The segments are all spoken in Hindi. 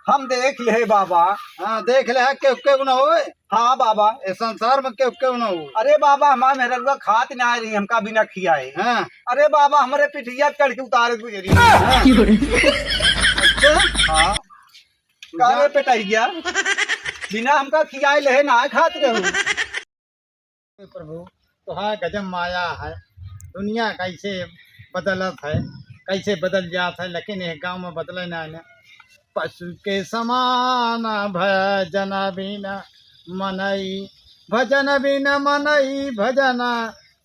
हम देख ले बाबा। हाँ देख ले के न हो। हाँ बाबा। इस संसार में के न हो। अरे बाबा हमारे मेहरुआ खात ना आ रही हमका बिना खियाए। हाँ। अरे बाबा हमारे पिठिया चढ़ के उतारे गुजरी। हाँ कारे पेटाइया बिना हमका खियाए ले ना खात रहू। प्रभु तो हाँ गजब माया है। दुनिया कैसे बदलत है, कैसे बदल जात है, लेकिन एक गांव में बदले ना है। पशु के समान भजन बिना मनई, भजन बिना मनई, भजन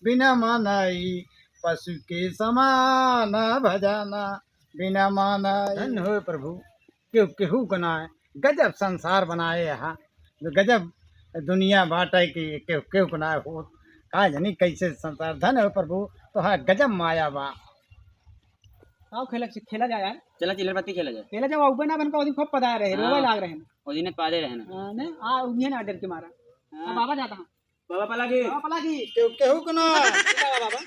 बिना मनई, पशु के समान भजन बिना मनई। धन्य हो प्रभु, क्यों केहू बनाए गजब संसार बनाए यहाँ, गजब दुनिया बाटे की केहू बनाए हो। कहा जानी कैसे संसार। धन्य हो प्रभु तो हाँ गजब माया बा। आओ खेला जाए यार। चला चिल्लर पत्ती खेला जाए। खेला जाओ ऊपर ना बनका ओदी खूब पदा रहे रोवे लाग रहे हैं। ओदी ने पादे रहना। हां ने आ उन्हें ना डर के मारा। हां बाबा जाता हां। बाबा पला की केहू कना बाबा।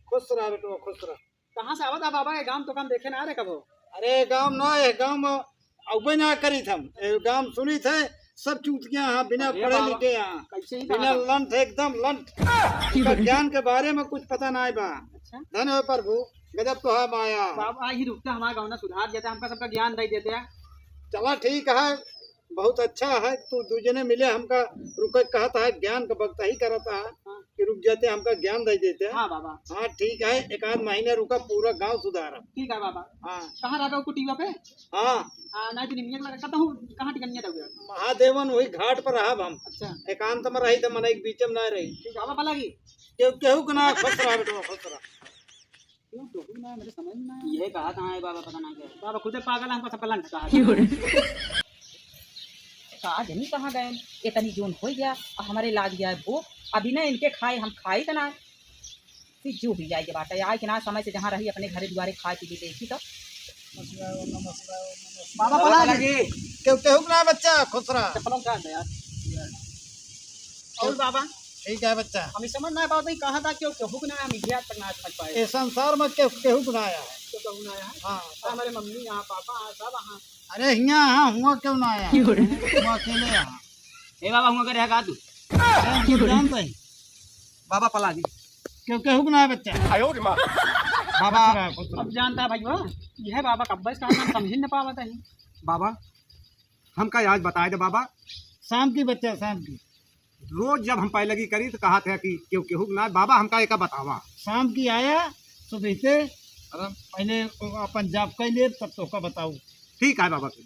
खुश रह बेटो खुश रह। कहां से आवत बाबा के गांव तो काम देखे ना रे कबो। अरे गांव ना है, गांव में औबे ना करी थम। गांव सुनी थे सब चूतियां यहाँ बिना पढ़े लिखे यहाँ, कैसे ही बिना लंठ एकदम लंठ। ज्ञान के बारे में कुछ पता ना है बा। अच्छा धन्य हो प्रभु गजब तो है माया। बाबा ही रुकता हमारा गांव ना सुधार देता हमका सबका ज्ञान दे देते हैं। चला ठीक है बहुत अच्छा है। तू दूजने मिले हमका रुक कहता है ज्ञान का वक्त ही करता है कि रुक जाते हमका ज्ञान दे देते हैं। हाँ बाबा। हाँ ठीक है एक आध महीने रुका पूरा गांव सुधारा। ठीक है बाबा। हाँ कहाँ रहता हूँ कुटिया पे। हाँ ना तो निमिया लगा कहता हूँ कहाँ टिकनिया दे। महादेवन वही घाट पर रहा हम। अच्छा एकांत में रही तो मन एक बीच में ना रही। ठीक है बाबा लगी केहू के ना खुश रहा बेटो खुश रहा। क्यों तो ना मेरे समझ में ना ये कहा कहाँ है बाबा पता ना क्या। बाबा खुद पागल हमको सब लंच कहा कहा जनी कहाँ गए इतनी जोन हो गया और हमारे लाग गया वो अभी ना इनके खाए हम खाए तो ना फिर जो भी जाएगी बात है आए कि ना समय से जहाँ रही अपने घरे द्वारे खाए पी देखी तो बाबा पला लगे केहू के ना बच्चा खुश रहा। चप्पलों का है यार और बाबा ठीक है बच्चा। हमें समझ ना बाबा कहा था क्यों केहू ना हम इतिहास तक ना समझ पाए। इस संसार में केहू बनाया है। क्यों कहू ना है हाँ हमारे मम्मी यहाँ पापा सब वहाँ। अरे यहाँ हुआ क्यों ना आया हुआ अकेले यहाँ। ए बाबा हुआ करे का तू जानते हैं बाबा पला दी केहू के ना है बच्चा। बाबा अब जानता है भाई यह बाबा कब्बस का नाम समझ न पावता है। बाबा हमका आज बताए दे बाबा। शाम की बच्चा शाम की रोज जब हम पहले की करी तो कहा था कि क्यों केहू ना बाबा हमका एक बतावा। शाम की आया सुबह से पहले अपन जाप कर लिए तब तो का बताऊँ। ठीक है बाबा फिर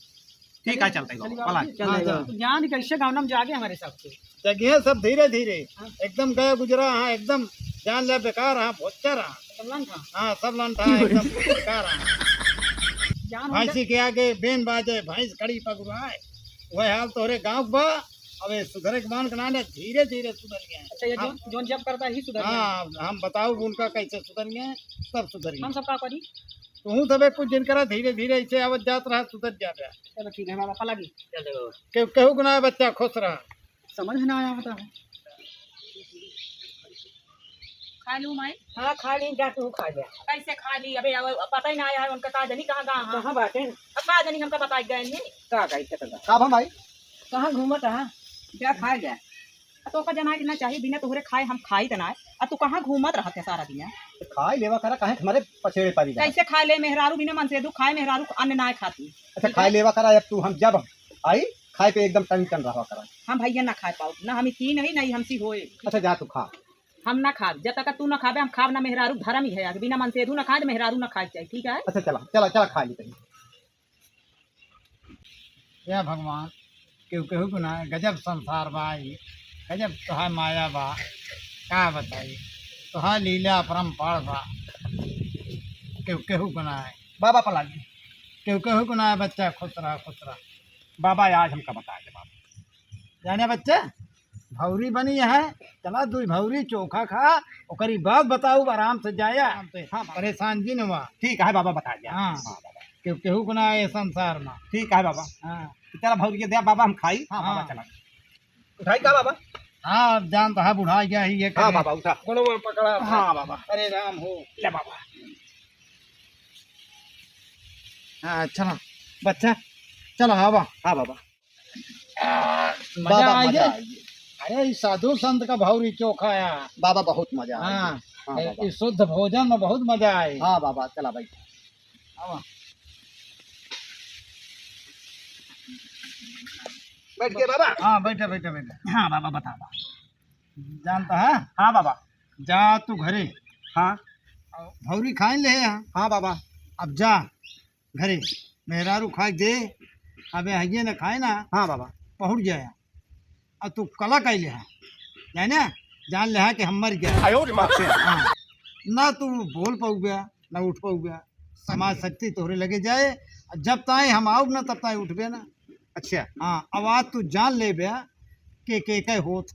ठीक है चलते तो ज्ञान कैसे गाँव में जागे हमारे सबसे जगह सब धीरे धीरे एकदम गया गुजरा। हाँ एकदम जान ले बेकार। हाँ भोचर हाँ सब लंठा एकदम बेकार। भैंसी के आगे बेन बाजे भैंस कड़ी पकड़ाए वह हाल तोहरे गाँव बा। अब सुधरे के मान के धीरे धीरे सुधर गए। अच्छा ये जोन जब करता ही सुधर गया। हाँ हम बताओ उनका कैसे सुधर गए सब सुधर गए। हम सब का करी तू सब कुछ दिन करा धीरे धीरे ऐसे आवत जात रहा सुधर जा रहा। चलो ठीक है बाबा पला केहू के ना बच्चा खुश रहा। समझ में ना आया बता खा लूं मैं। हाँ खा ली जा तू खा जा। कैसे खा ली अबे पता ही ना आया उनका कहा जनी कहाँ बाटे अब कहा जनी हमका बता गए नहीं का कैसे का भाई कहाँ घूमत है क्या खाए गया तो का जना ना चाहिए बिना तोहरे खाए हम खाई तना है तू कहाँ घूमत रहते सारा दिन तो खाई लेवा करा कहे हमारे पछेड़े पड़ी जा। कैसे खा ले मेहरारू बिना मन से दू खाए मेहरारू अन्न ना खाती। अच्छा खाई लेवा करा अब तू हम जब आई खाए पे एकदम टन रहा करा। हम भैया ना खा पाओ ना हम की नहीं हमसी होए। अच्छा जा तू खा हम ना खा जब तक तू ना खाबे हम खाब ना मेहरारू धर्म ही है बिना मन से दू ना खाए मेहरारू ना खाए चाहिए ठीक है। अच्छा चला चला चला खा ली कहीं। या भगवान केहू के ना गजब संसार बाई गजब तुहा माया बा का बताई तुहा लीला परम्पार बा। केहू के ना है बाबा पला दी केहू के ना है बच्चा खुश रहा। बाबा आज हमका बताए दे बाबा। जाने बच्चा भौरी बनी है चला दू भौरी चोखा खा ओकरी बाद बताऊ आराम से जाया। हाँ परेशान जी न हुआ। ठीक है बाबा बता दिया। हाँ केहू के ना है संसार में। ठीक है बाबा। हाँ चला भौजी दे बाबा हम खाई। हाँ बाबा चला उठाई का बाबा। हाँ जानता है बुढ़ा गया ही ये। हाँ बाबा उठा पकड़ा। हाँ बाबा। अरे राम हो ले बाबा। हाँ चला बच्चा चलो हवा। हाँ बाबा। मजा बाबा, आ मजा गया। आ गया। अरे इस साधु संत का भौरी चोखा आया। बाबा बहुत मजा आया। हाँ, हाँ बाबा। इस शुद्ध भोजन में बहुत मजा आए। हाँ बाबा, चला भाई। हवा। बैठ गए बाबा। हाँ बैठे बैठे बैठे। हाँ बाबा, बता बा। जानता है, हाँ बाबा। जा तू घरे हाँ भौरी खाए ले यहाँ। हाँ बाबा। अब जा घरे मेहरारू खाए दे। अब हइये न खाए ना हाँ बाबा। पहुँच जाए। अब तू कला कैले है जाने जान ले है कि हम मर गए। हाँ, ना तू बोल पाऊ गया ना उठ पाऊ गया। समाज शक्ति तोहरे लगे जाए। जब ताए हम आऊ ना तब ताए उठबे ना। अच्छा हाँ अब आज तू जान ले बे के होत।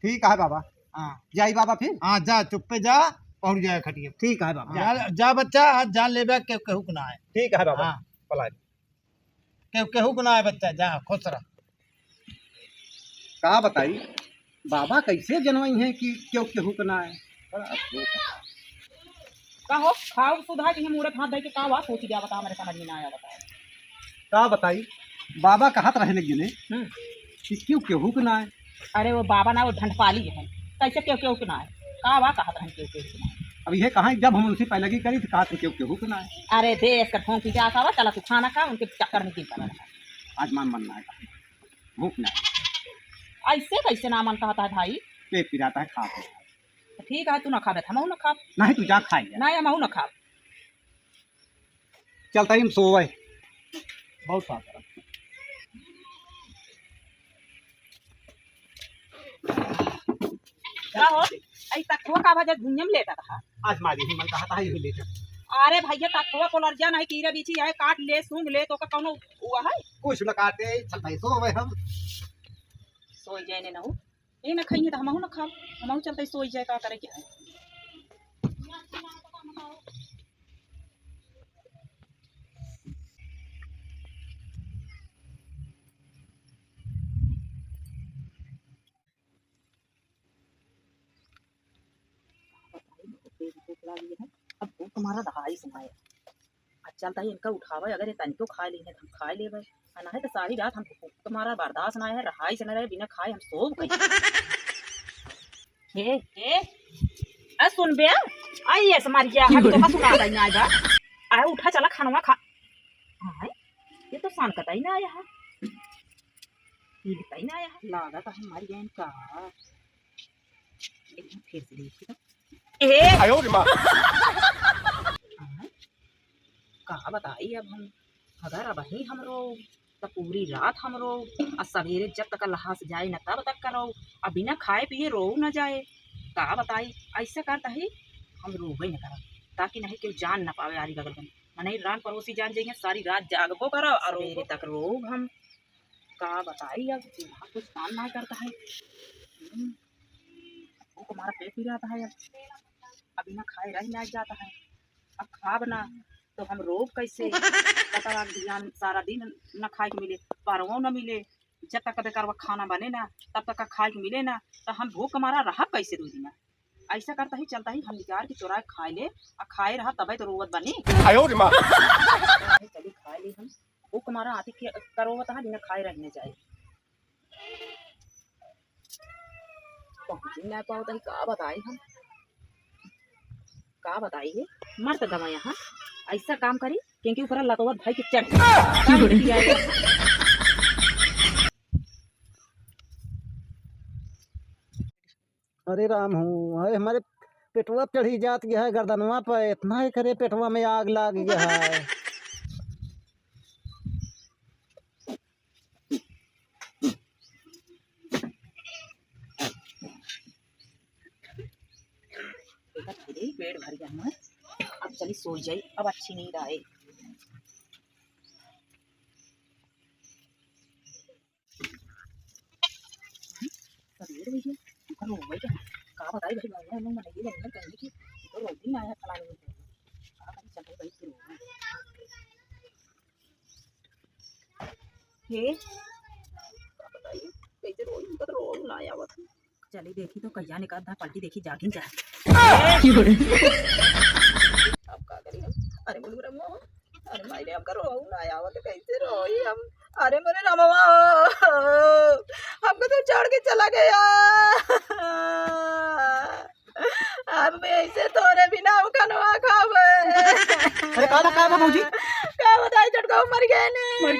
ठीक है बाबा। हाँ जाई बाबा फिर। हाँ जा चुप्पे जा पहुँच जाए खटिए। ठीक है बाबा। जा बच्चा आज जान ले बे केहू के ना है। ठीक है बाबा। हाँ भला केहू के ना है बच्चा। जा खुश रह। कहा बताई बाबा कैसे जनवाई है कि क्यों केहू के ना है। बड़ा अद्भुत है। का हो खाओ सुधा की हम उड़े हाथ दे के का बात सोच गया, बता मेरे समझ में ना आया, बता। कहा बताई बाबा कहत रहे लगी ने कि क्यों केहू के ना है। अरे वो बाबा ना वो ढंडपाली है, कैसे क्यों क्यों ना है का बा कहा क्यों क्यों ना है। अब ये कहा जब हम उनसे पहले की करी तो कहा क्यों केहू के ना है। अरे देख कर फोन की क्या आवा, चला तू खाना खा, उनके चक्कर में क्यों कर आज मन ना है, भूख ना है, ऐसे कैसे ना मन कहता है भाई। पेट पिराता है, खा तो। ठीक है तू ना खा बैठा, हम ना खा। नहीं तू जा खाई नहीं हम ना खा। चलता ही हम सोवे बहुत साफ तरह। क्या हो ऐ तकवा का वजह दुनिया में लेता था। आज मारी ही मन कहा था ये ले जा। अरे भैया तकवा को लर्जा नहीं कीरा बीची है, काट ले सूंघ ले तो का कौनो हुआ है। कुछ न काटे चलता ही सोवे हम। सोई जाए ने नहु ये ना खाइए तो हमहु ना खा, हमहु चलते सोई जाए, का करे क्या है। अब वो तुम्हारा दहाई सुनाए। चलता है इनका उठावे, अगर ये तनिको खा ली है तो हम खा ले भाई, ना है तो सारी रात हम तुम्हारा बर्दाश्त ना है, रहाई से न रहे, बिना खाए हम सो गए। हे आ सुन बे आई ऐसे मार गया हम तो का सुना गई ना आएगा। आ उठा चला खाना खा। हां ये तो शान कतई ना आया है, ये कतई ना आया है, लागा का हम मार गए इनका। एक फिर से देखिए ए आयो रे मां कहा बताई। अब हम अगर अब ही हमरो तो पूरी रात हमरो और सवेरे जब तक लहास जाए न तब तक करो, अब बिना खाए पिए रो न जाए। कहा बताई ऐसा करता ही हम रोबे न करो ताकि नहीं कोई जान न पावे आरी बगल में, मने रान पड़ोसी जान जाइए सारी रात जागबो करो और सवेरे तक रोग हम। कहा बताई अब यहाँ कुछ काम ना करता है, वो हमारा पेट ही रहता है। अब बिना खाए रह ना जाता है, अब खा बना तो हम रोग कैसे। पता ध्यान सारा दिन न खाए के मिले, परवो न मिले, जब तक बेकार वो खाना बने ना तब तक खाए के मिले ना, तो हम भूख हमारा रहा कैसे 2 दिन। ऐसा करता ही चलता ही हम निकाल के चोरा खाए ले और खाए रहा तब तो रोवत बनी। चली खाए ली हम, भूख हमारा आती करोवत है, बिना खाए रहने जाए पहुँच ना पाओ तो का बताए हम, का बताइए मर्द दवा यहाँ ऐसा काम करी क्योंकि ऊपर लतोवत भाई के चढ़। अरे राम हूँ है हमारे पेटवा चढ़ी जात गया है गर्दनवा पर, इतना ही करे पेटवा में आग लाग गया है। पेट भर गया है, अब चली सो जाई, अब अच्छी नींद आए। सवेरे भैया करो भाई का बताई भाई मैं लोग नहीं लगना कहीं की तो रोज ही आया फलाने में का कहीं चल भाई फिर हे का बताई कैसे रोज ना आया। चली देखी तो कहिया निकाल था पलटी देखी जागिन जा। अब का करी हम, अरे बोल रहा अरे मायने अब करो ना आया तो कैसे रोई हम, अरे मेरे रमवा हमको तो छोड़ के चला गया। अब मैं ऐसे तोरे बिना खनवा खावे। अरे कहा भौजी क्या बताई छोटका मर गया ने। मर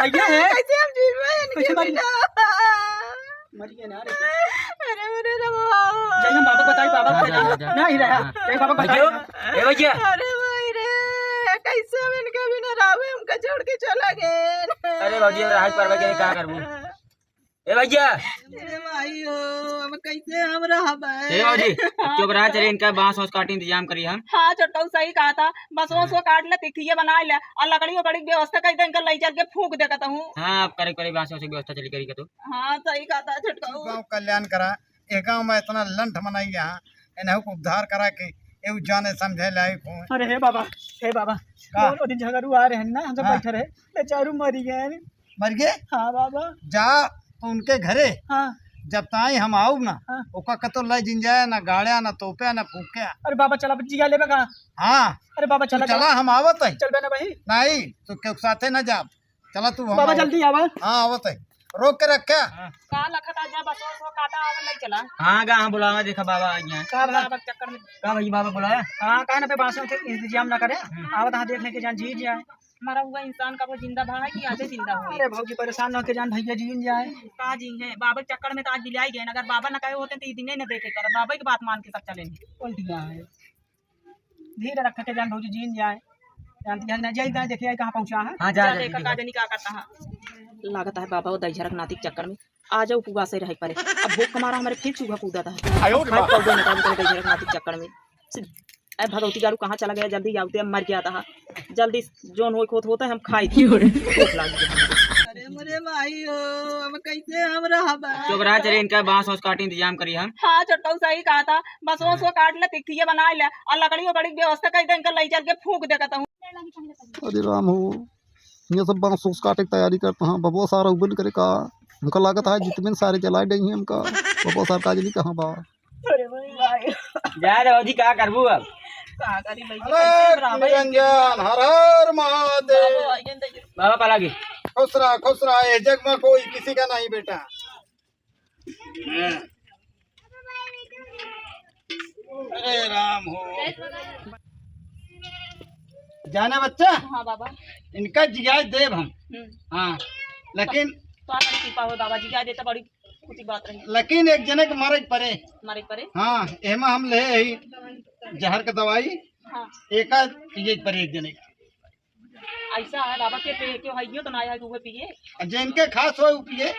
गया है कैसे हम जीवे इनके बिना। मर गया ना। अरे मेरे रमवा जय हम बाबा बताई बाबा नहीं रहा जय बाबा भैया बताई। ए भैया अरे भाई रे कैसे हम इनके बिना रावे हमका छोड़ के चला गए। अरे भौजी राहत पर के का करबू ए भैया अरे भाई हो हम कैसे हम रहबे। ए भौजी चुप रहा चले इनका बांस वांस काट इंतजाम करी हम। हाँ छोटका सही कहा था बस वो काट ले तिखिए बना ले और लकड़ी वकड़ी की व्यवस्था कर दे लई चल के फूंक दे कहता हूँ। हां अब करे करे बांस वांस की व्यवस्था चली करी का तो। हाँ सही कहा था छोटका। गाँव कल्याण करा ये गाँव में इतना लंठ मनाई यहाँ इन्हें को उद्धार करा के ये जाने समझे लायक हो। अरे हे बाबा वो दिन झगड़ू आ रहे हैं ना हम सब हाँ। बैठे रहे बेचारू मरी गए। मर गए हाँ बाबा जा तो उनके घरे हाँ जब ताई हम आऊ ना हाँ। ओका कतो लय जिंजाया ना गाड़िया ना तोपया ना फूकिया। अरे बाबा चला जिया लेबे कहाँ। हाँ अरे बाबा तू चला चला हम आवत है चल बे ना भाई नहीं तो क्यों साथे न जा चला तू हम बाबा आवत। जल्दी आवा। हाँ आवत है रोक के रखा। का लखत आ जा बस वो काटा आवन लई चला। हां गा हम बुलावा देखा बाबा यहाँ कहाँ बाबा बाबा के चक्कर में का भैया बाबा बुलाया। हाँ कहा ना पे बांसों के इंतजाम ना करे आवत हाँ देखने के जान जी जाए। मरा हुआ इंसान का वो जिंदा भा है कि आधे जिंदा हुआ। अरे भौजी परेशान न होके जान भैया जी जाए। का जी है बाबा के चक्कर में तो आज दिलाई गए अगर बाबा न कहे होते तो ये दिन न देखे कर बाबा की बात मान के सब चलेंगे। उल्टियाँ है धीरे रख के जान भौजी जी जाए जानती है ना जाए देखिए कहाँ पहुँचा है। हां जा देखा का जानी का करता है। लागत है बाबा वो दहीझरक नाती के चक्कर में आ जाओ पुआ से रह परे। अब भूख कमारा हमारे फिर चूहा कूदा था दहीझरक नाती के चक्कर में। अरे भगवती गारू कहाँ चला गया जल्दी आते मर गया था जल्दी जोन हो खोत होता है हम खाई थी। अरे मेरे भाई हो हम कैसे हम रहबे। चुप रहा चले इनका बांस वांस काट इंतजाम करी हम। हाँ छोटका सही कहा था बस वो काट ले तिखिए बना ले और लकड़ी वकड़ी की व्यवस्था कर दे लई चल के फूंक दे कहता हूँ। अरे राम हो ये सब बांस उस काटे की तैयारी करता हूँ बबुआ सारा उबल करे का हमका लागत है जितने सारे जलाए गई हैं हमका बबुआ सार काजली कहाँ बा। अरे भाई जा रे भौजी का करबू अब। का करी लई अरे निरंजन हर हर महादेव। बाबा पला गे खुश रहा ये जग में कोई किसी का नहीं बेटा। अरे राम हो जाना बच्चा हाँ बाबा इनका जिगाज देव हम। हाँ लेकिन तो आप कृपा हो बाबा जी देता बड़ी कुछ बात रही लेकिन एक जने के मारे परे। हमारे परे। हाँ एमा हम ले ही जहर का दवाई हाँ एक परे एक जने ऐसा है बाबा के पे क्यों है तो ना है कि वो पिए जिनके खास हो पिए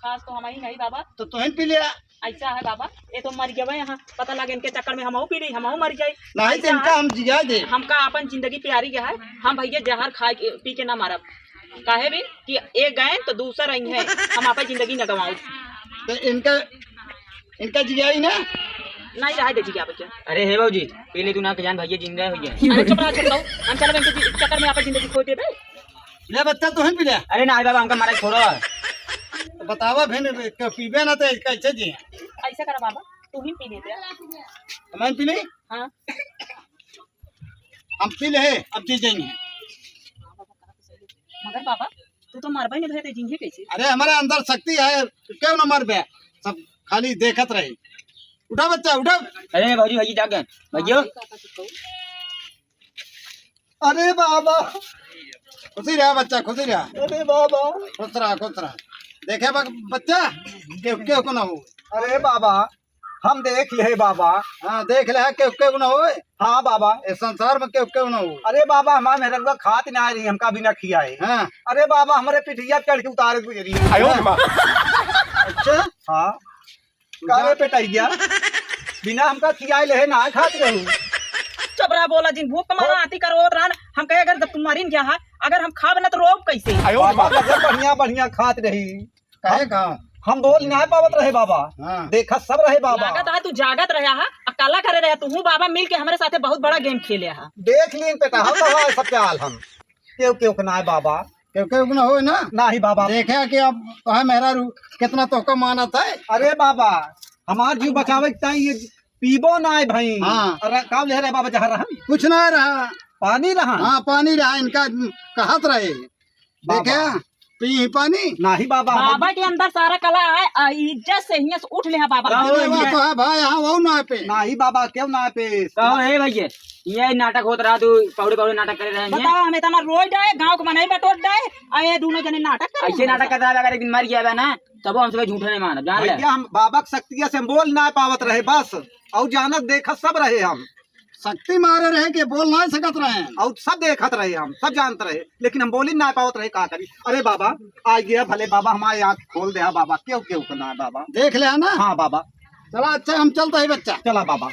खास तो हमारी नहीं बाबा। तो तुहन पी लिया ऐसा है बाबा ये तो मर गए यहाँ पता लगे इनके चक्कर में हम पी रही हम मर जाए। नहीं तो इनका हम जिगा दे। हमका अपन जिंदगी प्यारी क्या है हम भैया जहर खाए पी के ना मारब काहे भी कि एक गए तो दूसरा रही है हम अपन जिंदगी न गवाऊ। तो इनका जिगाई ना नहीं रहा दे क्या बच्चा। अरे हे भौजी पहले तू ना जान भैया जिंदा हो गया। अरे चुप रहा छोड़ दो हम चल इनके चक्कर में अपन जिंदगी खो दे बे। ले बच्चा तुहन पी लिया। अरे ना बाबा हमका मारा छोड़ो। तो बतावा भेन पीबे ना तो कैसे जी ऐसा करा बाबा तू ही पी लेते। मैं पी ली हाँ हम पी ले अब जी जाएंगे। मगर बाबा तू तो मरबा नहीं रहे जिंगे कैसे। अरे हमारे अंदर शक्ति है क्यों ना मर बे सब खाली देखत रहे। उठा बच्चा उठा। अरे भौजी भैया जाग गए भैया। अरे बाबा खुशी रहा बच्चा खुशी रहा। अरे बाबा खुश रहा देखे बच्चा क्यों को ना हो। अरे बाबा हम देख ले बाबा। हाँ देख ले क्यों ना हो। हाँ बाबा इस संसार में क्यों ना हो। अरे बाबा हमारे मेरे को खात ना आ रही हमका बिना खियाए। हाँ अरे बाबा हमारे पिठिया चढ़ के उतार गुजरी है। अच्छा हाँ कारे पेटाई गया बिना हमका खियाए ले ना खात रहूं। चबरा बोला जिन भूख कमाना आती करो रान हम कहे अगर तुम्हारी क्या है अगर हम खाब ना तो रोब कैसे। बाबा जब बढ़िया बढ़िया खात रही कहे कहा हम बोल नहीं पावत रहे बाबा। हाँ। देखा सब रहे बाबा। लागत है तू जागत रहा है काला करे रहा तू बाबा मिल के हमारे साथे बहुत बड़ा गेम खेले है। देख लीन पेटा हम तो सब चाल हम क्यों ना है बाबा क्यों ना हो ना ना ही बाबा। देखे कि अब कहा मेहरा रू कितना तो माना था। अरे बाबा हमार जीव बचावे चाहिए पीबो ना है भाई। हाँ। अरे काम ले रहे बाबा जहाँ रहा कुछ ना रहा पानी रहा। हाँ पानी रहा इनका कहत रहे देखे पी पानी नहीं बाबा बाबा के अंदर सारा कला है इज्जत से हियां से उठ ले बाबा अरे वो तो है भाई हाँ वो ना पे नहीं बाबा क्यों ना पे कहो हे भैया ये नाटक होता रहा तू पौड़े पौड़े नाटक करे रहे हैं बताओ हमें तना रोज डाए गांव को मनाई बटोर डाए आए दोनों जने नाटक करे ऐसे नाटक करता है अगर एक दिन मर गया ना तब हमसे झूठे नहीं माना जान ले भैया हम बाबा के शक्तिया से बोल ना पावत रहे बस और जानत देखत सब रहे हम शक्ति मारे रहे के बोल नहीं सकत रहे और सब देखत रहे हम सब जानते रहे लेकिन हम बोली ना पावत रहे का करी अरे बाबा आ गया भले बाबा हमारे आँख खोल दे बाबा क्यों क्यों करना है बाबा देख ले ना हाँ बाबा चला अच्छा हम चलते हैं बच्चा चला बाबा